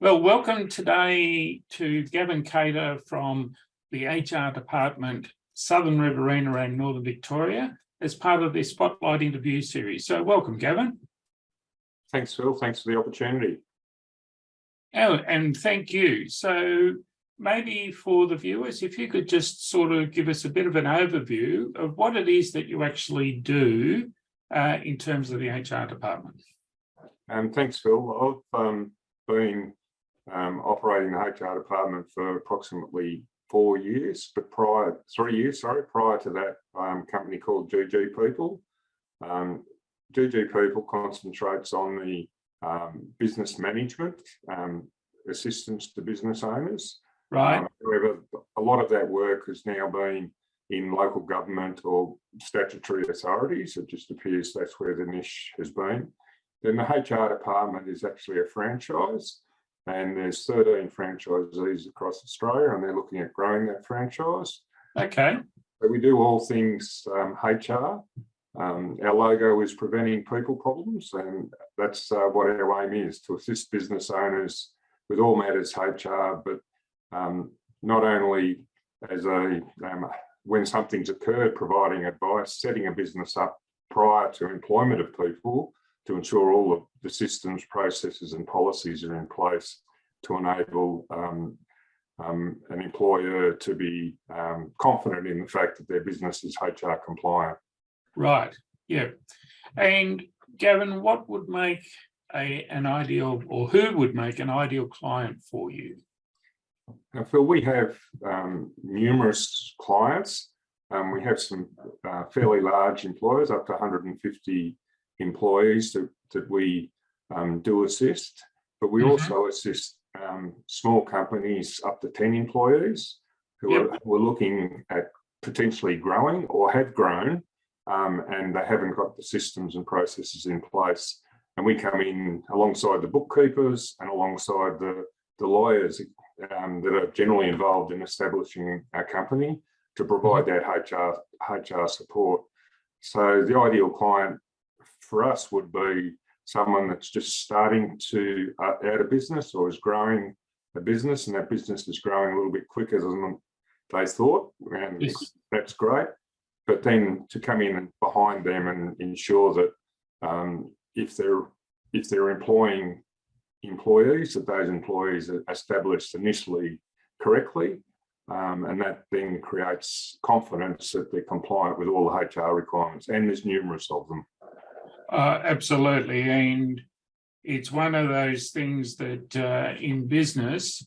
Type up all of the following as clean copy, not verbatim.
Well, welcome today to Gavin Cator from the HR Department, Southern Riverina and Northern Victoria, as part of the Spotlight interview series. So welcome, Gavin. Thanks, Phil. Thanks for the opportunity. Oh, and thank you. So maybe for the viewers, if you could just sort of give us a bit of an overview of what it is that you actually do in terms of the HR department. Thanks, Phil. I've been operating the HR department for approximately 4 years, but prior to that, a company called GG People. GG People concentrates on the business management, assistance to business owners. Right. However, a lot of that work has now been in local government or statutory authorities. It just appears that's where the niche has been. Then the HR department is actually a franchise, and there's 13 franchisees across Australia, and they're looking at growing that franchise. Okay. So we do all things HR. Our logo is preventing people problems, and that's what our aim is, to assist business owners with all matters HR, but not only as when something's occurred, providing advice, setting a business up prior to employment of people to ensure all of the systems, processes and policies are in place to enable an employer to be confident in the fact that their business is HR compliant. Right. Yeah. And Gavin, what would make an ideal, or who would make an ideal client for you? Now, Phil, we have numerous clients. We have some fairly large employers, up to 150 employees that we do assist, but we also assist small companies up to 10 employees who are looking at potentially growing or have grown, and they haven't got the systems and processes in place. And we come in alongside the bookkeepers and alongside the lawyers that are generally involved in establishing our company to provide that HR support. So the ideal client for us would be someone that's just starting to out a business or is growing a business, and that business is growing a little bit quicker than they thought, and that's great. But then to come in behind them and ensure that if they're employing employees, that those employees are established initially correctly, and that then creates confidence that they're compliant with all the HR requirements, and there's numerous of them. Absolutely, and it's one of those things that in business,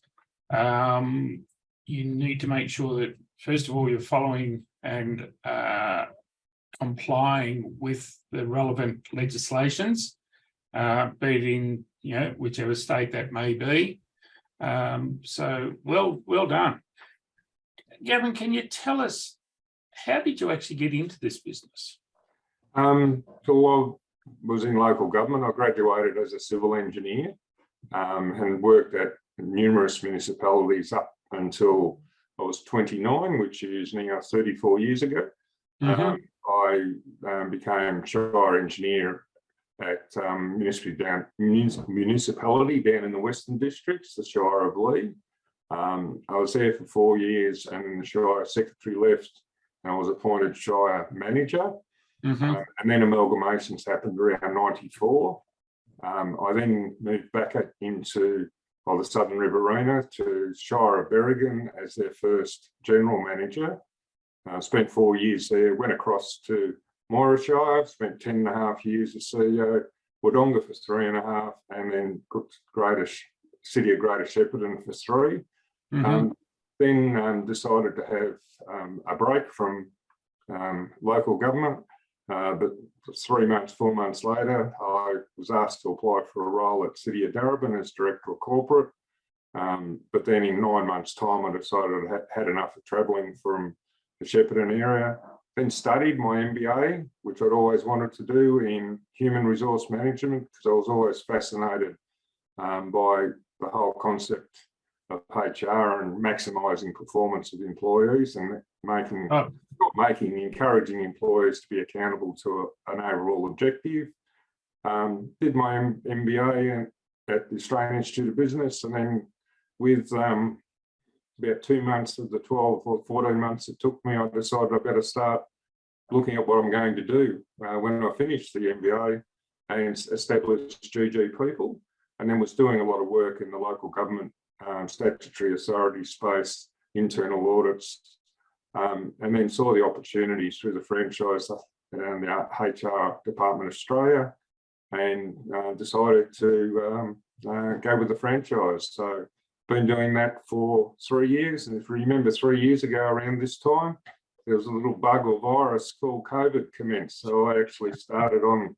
you need to make sure that, first of all, you're following and complying with the relevant legislations, be it in whichever state that may be. So well done. Gavin, can you tell us, how did you actually get into this business? So I was in local government. I graduated as a civil engineer and worked at numerous municipalities up until I was 29, which is now 34 years ago. I became Shire engineer at municipality down in the Western Districts, the Shire of Lee. I was there for 4 years, and the Shire secretary left, and I was appointed Shire manager. And then amalgamations happened around 94. I then moved back into the Southern Riverina to Shire of Berrigan as their first general manager. Spent 4 years there, went across to Moira Shire, spent 10.5 years as CEO, Wodonga for 3.5, and then City of Greater Shepparton for 3. Then decided to have a break from local government. But 3 months, 4 months later, I was asked to apply for a role at City of Darebin as Director of Corporate. But then in 9 months' time, I decided I had enough of travelling from the Shepparton area. Then studied my MBA, which I'd always wanted to do, in human resource management, because I was always fascinated by the whole concept of HR and maximising performance of employees and encouraging employers to be accountable to an overall objective. Did my MBA at the Australian Institute of Business, and then with about 2 months of the 12 or 14 months it took me, I decided I better start looking at what I'm going to do when I finished the MBA and established GG People, and then was doing a lot of work in the local government statutory authority space, internal audits, and then saw the opportunities through the franchise and the HR Department of Australia, and decided to go with the franchise. So been doing that for 3 years, and if you remember 3 years ago around this time, there was a little bug or virus called COVID commenced. So I actually started on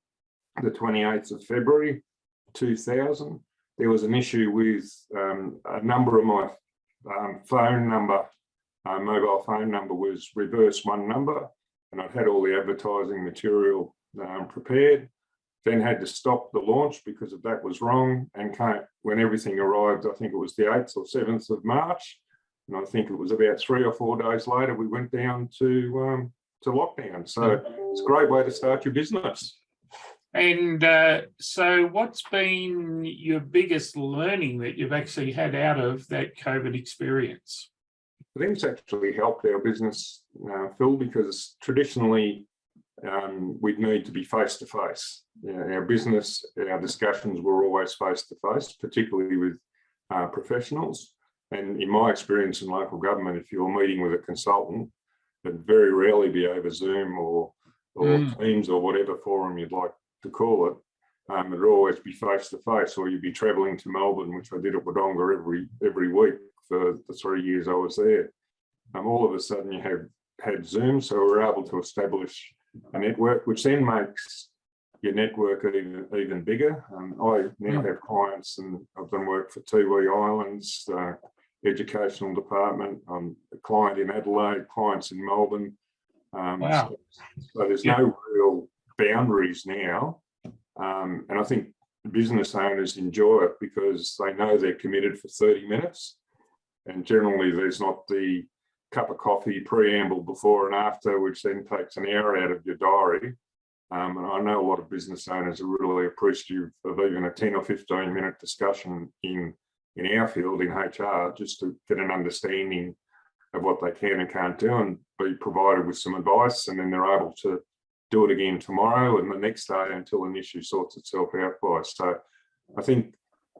the 28th of February 2000. There was an issue with a number of my phone number, mobile phone number was reverse one number, and I'd had all the advertising material prepared. Then had to stop the launch because of that was wrong, and when everything arrived, I think it was the 8th or 7th of March, and I think it was about 3 or 4 days later, we went down to lockdown. So it's a great way to start your business. And so what's been your biggest learning that you've actually had out of that COVID experience? I think it's actually helped our business, Phil, because traditionally we'd need to be face-to-face. Our business, our discussions were always face-to-face, particularly with professionals. And in my experience in local government, if you're meeting with a consultant, it'd very rarely be over Zoom or Teams or whatever forum you'd like to call it. It'd always be face-to-face, or you'd be travelling to Melbourne, which I did at Wodonga every week for the 3 years I was there. All of a sudden you had Zoom, so we were able to establish a network, which then makes your network even bigger. I now have clients, and I've done work for TV Islands, Educational Department. I'm a client in Adelaide, clients in Melbourne. Wow. So there's no real boundaries now. And I think business owners enjoy it because they know they're committed for 30 minutes. And generally there's not the cup of coffee preamble before and after, which then takes an hour out of your diary. And I know a lot of business owners are really appreciative of even a 10 or 15 minute discussion in our field in HR, just to get an understanding of what they can and can't do and be provided with some advice. And then they're able to do it again tomorrow and the next day until an issue sorts itself out by. So I think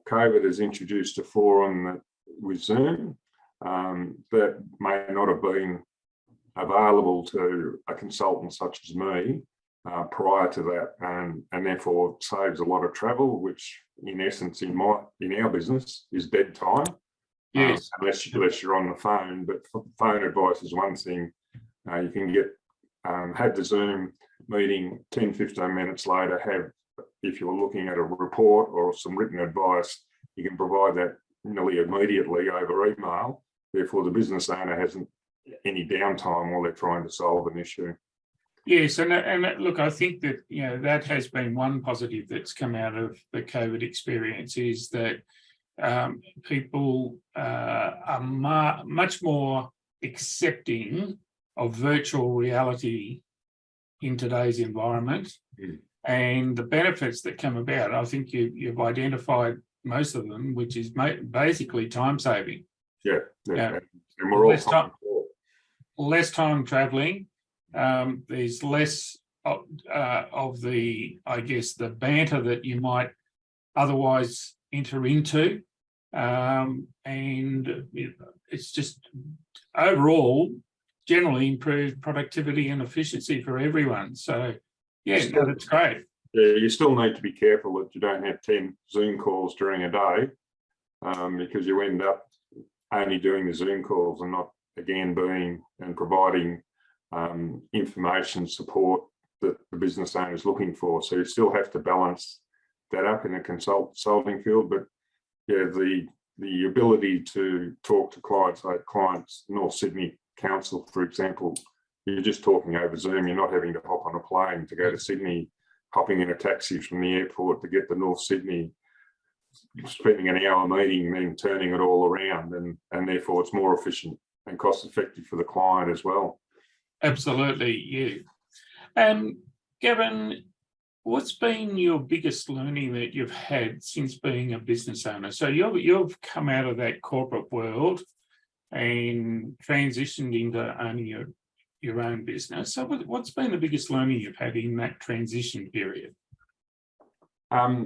COVID has introduced a forum with Zoom that may not have been available to a consultant such as me prior to that, and therefore saves a lot of travel, which in essence in our business is dead time. Yes. Unless you're on the phone, but phone advice is one thing. You can get have the Zoom meeting 10-15 minutes later, if you're looking at a report or some written advice, you can provide that nearly immediately over email. Therefore, the business owner hasn't any downtime while they're trying to solve an issue. Yes, and look, I think that that has been one positive that's come out of the COVID experience, is that people are much more accepting of virtual reality in today's environment, and the benefits that come about. I think you've identified most of them, which is basically time saving. Yeah. And we're all less time traveling. There's less of the, I guess, the banter that you might otherwise enter into, and it's just overall generally improved productivity and efficiency for everyone. So that's great. Yeah, you still need to be careful that you don't have 10 Zoom calls during a day, because you end up only doing the Zoom calls and not again being and providing information support that the business owner is looking for. So you still have to balance that up in a consulting field. But yeah, the ability to talk to clients, like clients, North Sydney Council, for example, you're just talking over Zoom. You're not having to hop on a plane to go to Sydney, hopping in a taxi from the airport to get to North Sydney, spending an hour meeting, then turning it all around, and therefore it's more efficient and cost effective for the client as well. Absolutely, yeah. Gavin, What's been your biggest learning that you've had since being a business owner? So you've come out of that corporate world and transitioned into owning your own business. So what's been the biggest learning you've had in that transition period? I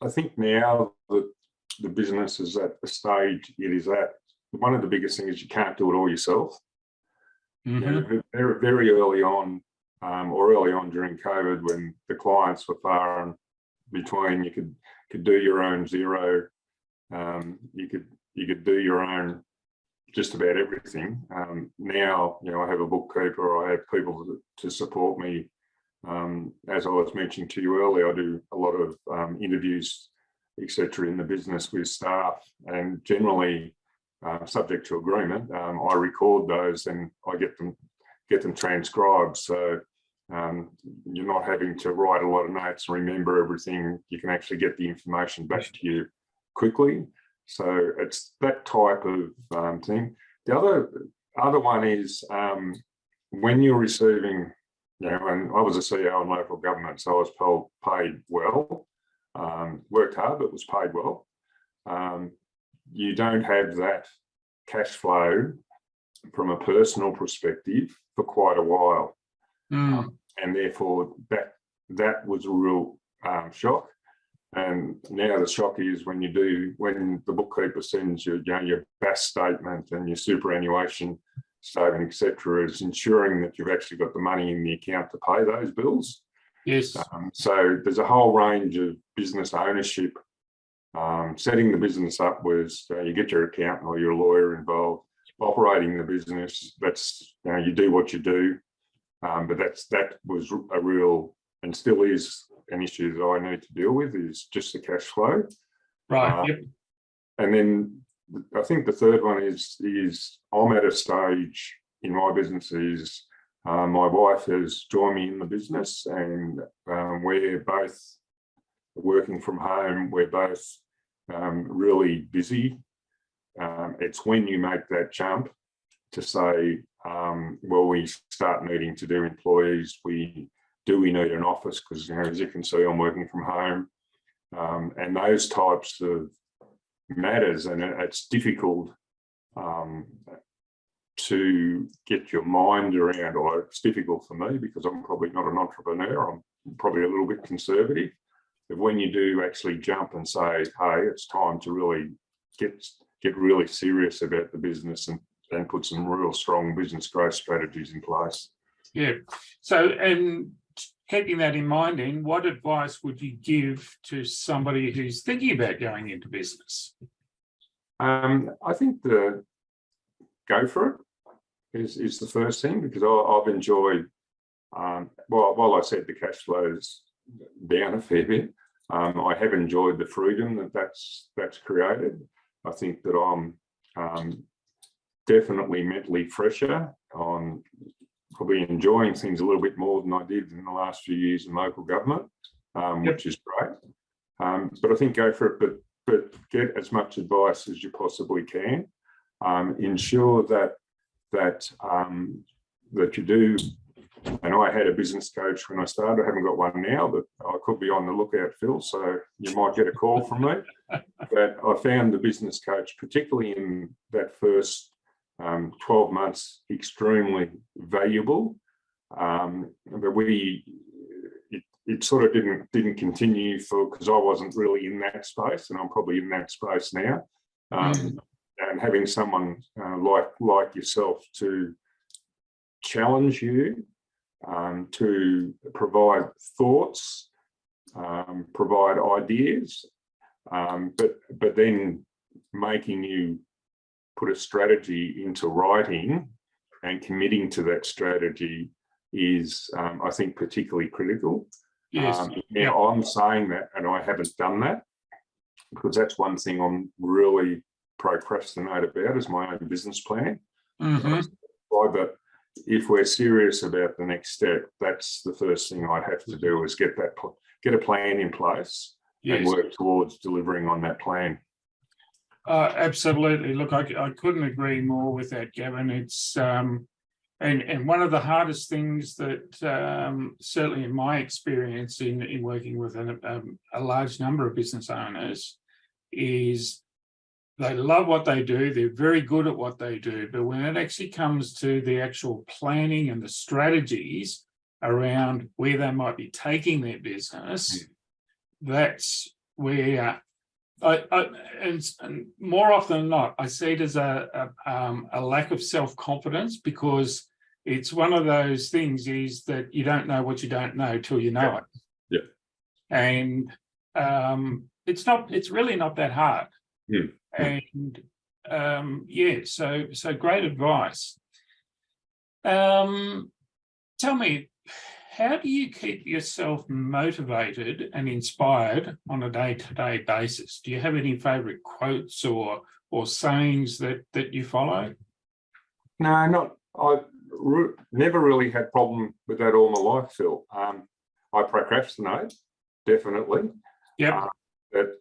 think now that the business is at the stage it is at, one of the biggest things is you can't do it all yourself. Very early on, or early on during COVID, when the clients were far and between, you could do your own Xero, you could do your own just about everything. Now, I have a bookkeeper, I have people to support me. As I was mentioning to you earlier, I do a lot of interviews, etc., in the business with staff, and generally, subject to agreement, I record those and I get them transcribed. So you're not having to write a lot of notes and remember everything. You can actually get the information back to you quickly. So it's that type of thing. The other one is when you're receiving, and I was a CEO in local government, so I was paid well, worked hard, but was paid well. You don't have that cash flow from a personal perspective for quite a while. And therefore that was a real shock. And now the shock is when the bookkeeper sends you your BAS statement and your superannuation statement, etc., is ensuring that you've actually got the money in the account to pay those bills. Yes. So there's a whole range of business ownership. Setting the business up was you get your accountant or your lawyer involved. Operating the business, that's you do what you do, but that was a real, and still is, an issue that I need to deal with, is just the cash flow. Right. Yep. And then I think the third one is I'm at a stage in my business is my wife has joined me in the business, and we're both working from home. We're both really busy. It's when you make that jump to say, well, we start needing to do employees. Do we need an office? Because as you can see, I'm working from home, and those types of matters, and it's difficult to get your mind around, or it's difficult for me because I'm probably not an entrepreneur. I'm probably a little bit conservative. But when you do actually jump and say, hey, it's time to really get really serious about the business and put some real strong business growth strategies in place. Yeah. So, and keeping that in mind, then, what advice would you give to somebody who's thinking about going into business? I think the go for it is the first thing, because I've enjoyed, while I said the cash flow's down a fair bit, I have enjoyed the freedom that's created. I think that I'm definitely mentally fresher, on probably enjoying things a little bit more than I did in the last few years in local government, which is great. But I think go for it, but get as much advice as you possibly can. Ensure that you do. And I had a business coach when I started. I haven't got one now, but I could be on the lookout, Phil. So you might get a call from me. But I found the business coach, particularly in that first 12 months, extremely valuable. But it sort of didn't continue because I wasn't really in that space, and I'm probably in that space now. And having someone like yourself to challenge you, to provide thoughts, provide ideas, but then making you put a strategy into writing and committing to that strategy is, I think, particularly critical. Yes. Now, I'm saying that, and I haven't done that, because that's one thing I'm really procrastinate about, is my own business plan. But if we're serious about the next step, that's the first thing I'd have to do, is get a plan in place and work towards delivering on that plan. Absolutely. Look, I couldn't agree more with that, Gavin. It's And one of the hardest things that certainly in my experience in working with a large number of business owners is they love what they do, they're very good at what they do, but when it actually comes to the actual planning and the strategies around where they might be taking their business, that's where and more often than not, I see it as a lack of self-confidence, because it's one of those things is that you don't know what you don't know till you know it. Yeah. And it's really not that hard. Yeah. And so great advice. Tell me, how do you keep yourself motivated and inspired on a day-to-day basis? Do you have any favorite quotes or sayings that you follow? No, I've never really had problem with that all my life, Phil. I procrastinate, definitely. Yeah. But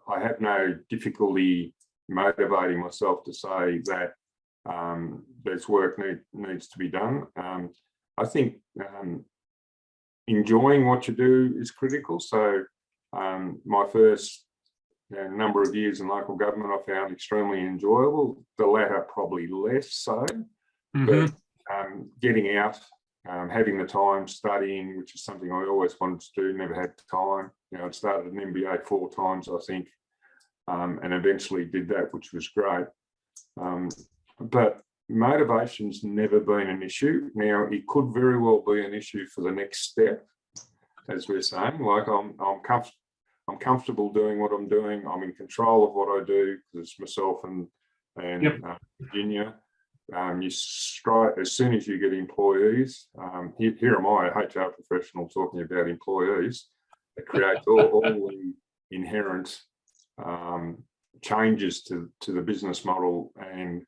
I have no difficulty motivating myself to say that there's work needs to be done. I think enjoying what you do is critical. So my first number of years in local government I found extremely enjoyable. The latter probably less so. But getting out, having the time, studying, which is something I always wanted to do, never had time. I started an MBA 4 times, I think, and eventually did that, which was great. But motivation's never been an issue. Now, it could very well be an issue for the next step, as we're saying. Like I'm comfortable doing what I'm doing. I'm in control of what I do, because it's myself and Virginia. You strike as soon as you get employees. Here am I, a HR professional, talking about employees. It creates all the inherent changes to the business model, and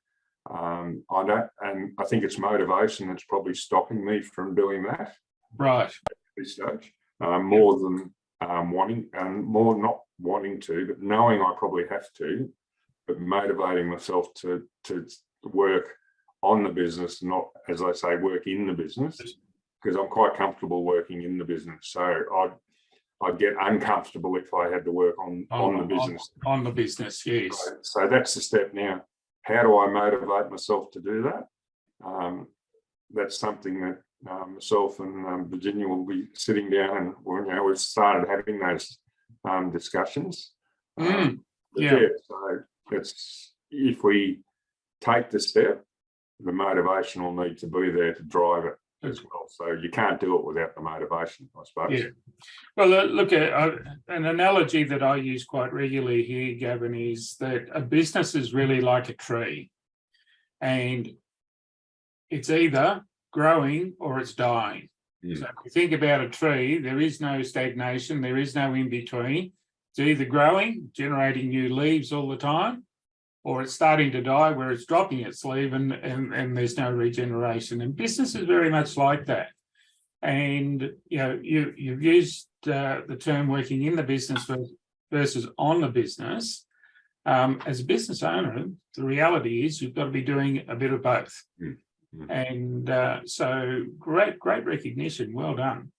I think it's motivation that's probably stopping me from doing that. Right. At this stage, more than wanting, and more not wanting to, but knowing I probably have to, but motivating myself to work on the business, not, as I say, work in the business, because I'm quite comfortable working in the business. So I'd get uncomfortable if I had to work on the business. On the business, yes. So that's the step now. How do I motivate myself to do that? That's something that myself and Virginia will be sitting down, and we've started having those discussions. So it's, if we take the step, the motivation will need to be there to drive it as well. So you can't do it without the motivation, I suppose. Yeah. Well, look, at an analogy that I use quite regularly here, Gavin, is that a business is really like a tree, and it's either growing or it's dying. So if you think about a tree, there is no stagnation, there is no in between. It's either growing, generating new leaves all the time, or it's starting to die where it's dropping its leaf and there's no regeneration. And business is very much like that. And you've used the term working in the business versus on the business. As a business owner, the reality is you've got to be doing a bit of both. And so great recognition. Well done.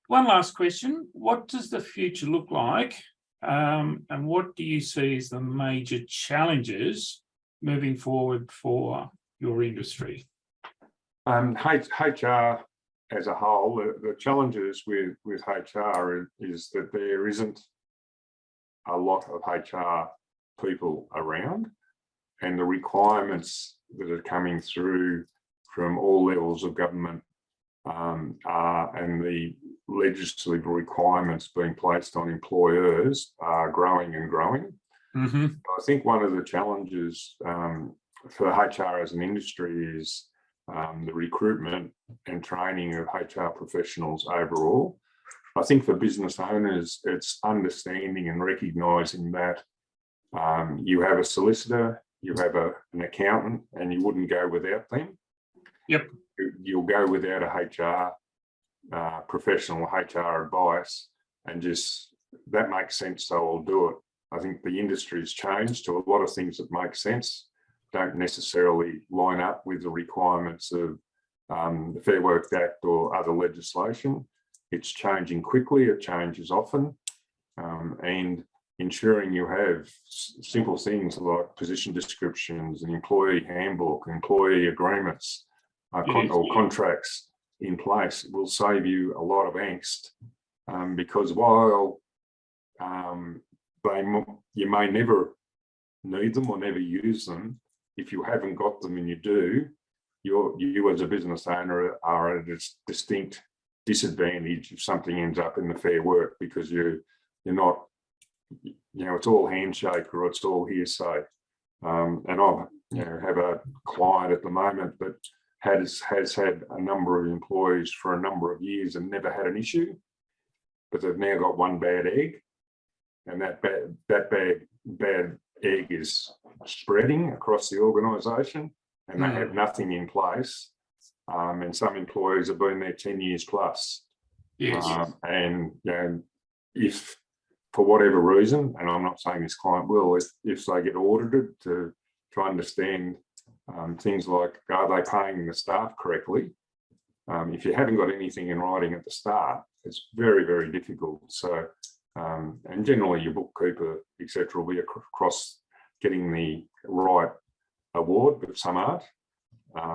One last question. What does the future look like? And what do you see as the major challenges moving forward for your industry? HR as a whole, the challenges with HR is that there isn't a lot of HR people around, and the requirements that are coming through from all levels of government and the legislative requirements being placed on employers are growing and growing. I think one of the challenges for HR as an industry is the recruitment and training of HR professionals overall. I think for business owners, it's understanding and recognising that you have a solicitor, you have an accountant, and you wouldn't go without them. Yep. You'll go without a HR professional HR advice, and just that makes sense, so I'll do it. I think the industry's changed to a lot of things that make sense. don't necessarily line up with the requirements of the Fair Work Act or other legislation. It's changing quickly, it changes often, and ensuring you have simple things like position descriptions, an employee handbook, employee agreements, or contracts in place will save you a lot of angst, because while you may never need them or never use them, if you haven't got them and you do, you as a business owner are at a distinct disadvantage if something ends up in the Fair Work, because you're not, it's all handshake or it's all hearsay. And I have a client at the moment that has had a number of employees for a number of years and never had an issue, but they've now got one bad egg, and that bad egg is spreading across the organisation, and they have nothing in place. And some employees have been there 10 years plus. Yes. And if for whatever reason, and I'm not saying this client will, if they get audited to understand things like, are they paying the staff correctly? If you haven't got anything in writing at the start, it's very, very difficult. So, and generally your bookkeeper, etc., will be across getting the right award, but some aren't.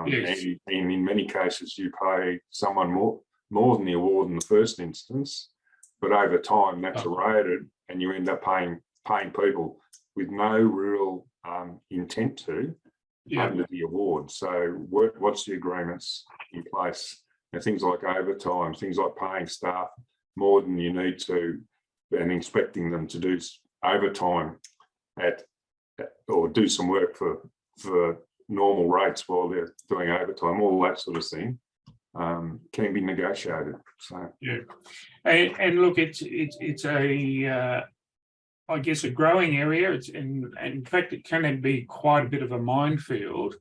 Yes. And in many cases, you pay someone more than the award in the first instance, but over time that's eroded, and you end up paying people with no real intent to under the award. So what's the agreements in place? Things like overtime, things like paying staff more than you need to, and expecting them to do overtime or do some work for normal rates while they're doing overtime, all that sort of thing can be negotiated. So and look, it's a I guess a growing area. It's in fact it can be quite a bit of a minefield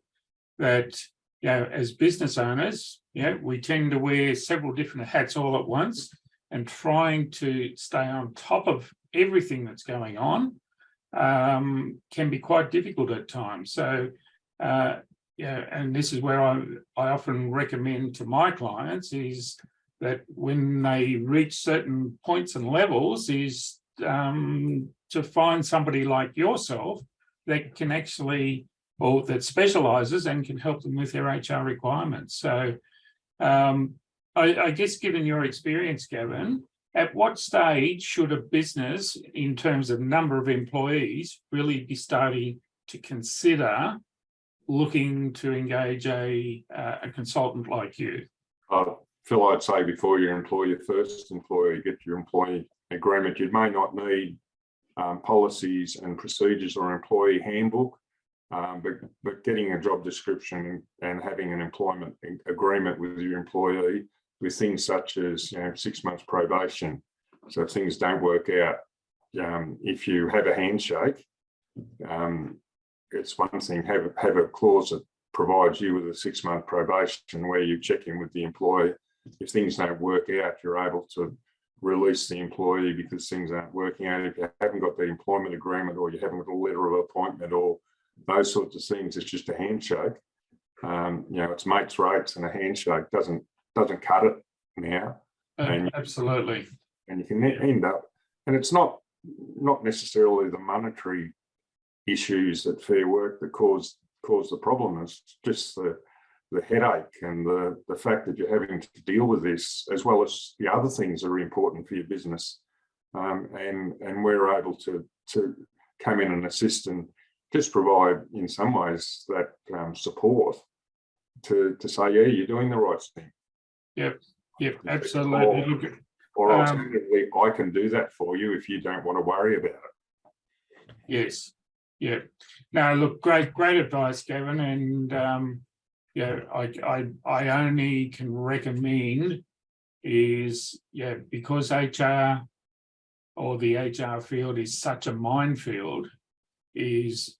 that as business owners, we tend to wear several different hats all at once, and trying to stay on top of everything that's going on can be quite difficult at times. So and this is where I often recommend to my clients is that when they reach certain points and levels is to find somebody like yourself that can actually, or that specialises and can help them with their HR requirements. So I guess given your experience, Gavin, at what stage should a business, in terms of number of employees, really be starting to consider looking to engage a consultant like you? Phil, I'd say before you employ your first employee, get your employee agreement. You may not need policies and procedures or employee handbook, but getting a job description and having an employment agreement with your employee with things such as 6 months probation. So if things don't work out, if you have a handshake, it's one thing. Have a clause that provides you with a 6-month probation where you check in with the employee. If things don't work out, you're able to release the employee because things aren't working out. If you haven't got the employment agreement, or you haven't got a letter of appointment, or those sorts of things, it's just a handshake. It's mates rates, and a handshake doesn't cut it now. Absolutely. And you can end up, and it's not necessarily the monetary issues at Fair Work that cause the problem. It's just the headache and the fact that you're having to deal with this, as well as the other things that are important for your business. And we're able to come in and assist and just provide, in some ways, that support to say, yeah, you're doing the right thing. Yep, absolutely. Or alternatively, I can do that for you if you don't want to worry about it. Yes. Yeah. No, look, great advice, Gavin. And I only can recommend is because HR or the HR field is such a minefield, is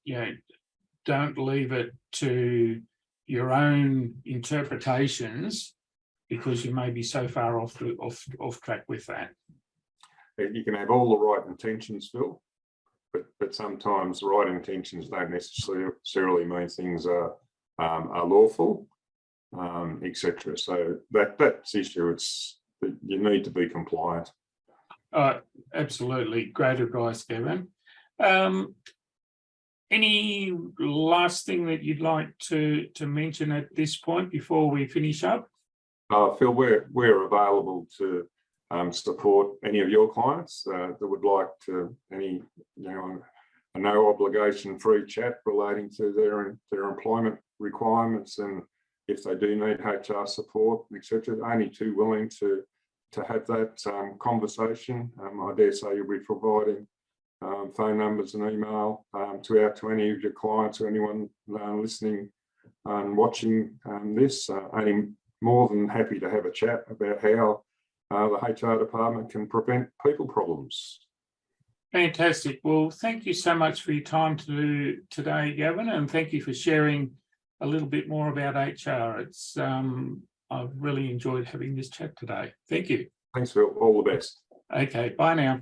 don't leave it to your own interpretations, because you may be so far off track with that. You can have all the right intentions, Phil, but sometimes the right intentions don't necessarily mean things are lawful, etc. So that's the issue. It's that you need to be compliant. Absolutely. Great advice, Gavin. Any last thing that you'd like to mention at this point before we finish up? Phil, we're available to support any of your clients that would like to a no obligation free chat relating to their employment requirements, and if they do need HR support, etc. Only too willing to have that conversation. I dare say you'll be providing phone numbers and email to any of your clients or anyone listening and watching this. Only more than happy to have a chat about how the HR department can prevent people problems. Fantastic. Well, thank you so much for your time today, Gavin, and thank you for sharing a little bit more about HR. It's I've really enjoyed having this chat today. Thank you. Thanks, Phil. All the best. Okay, bye now.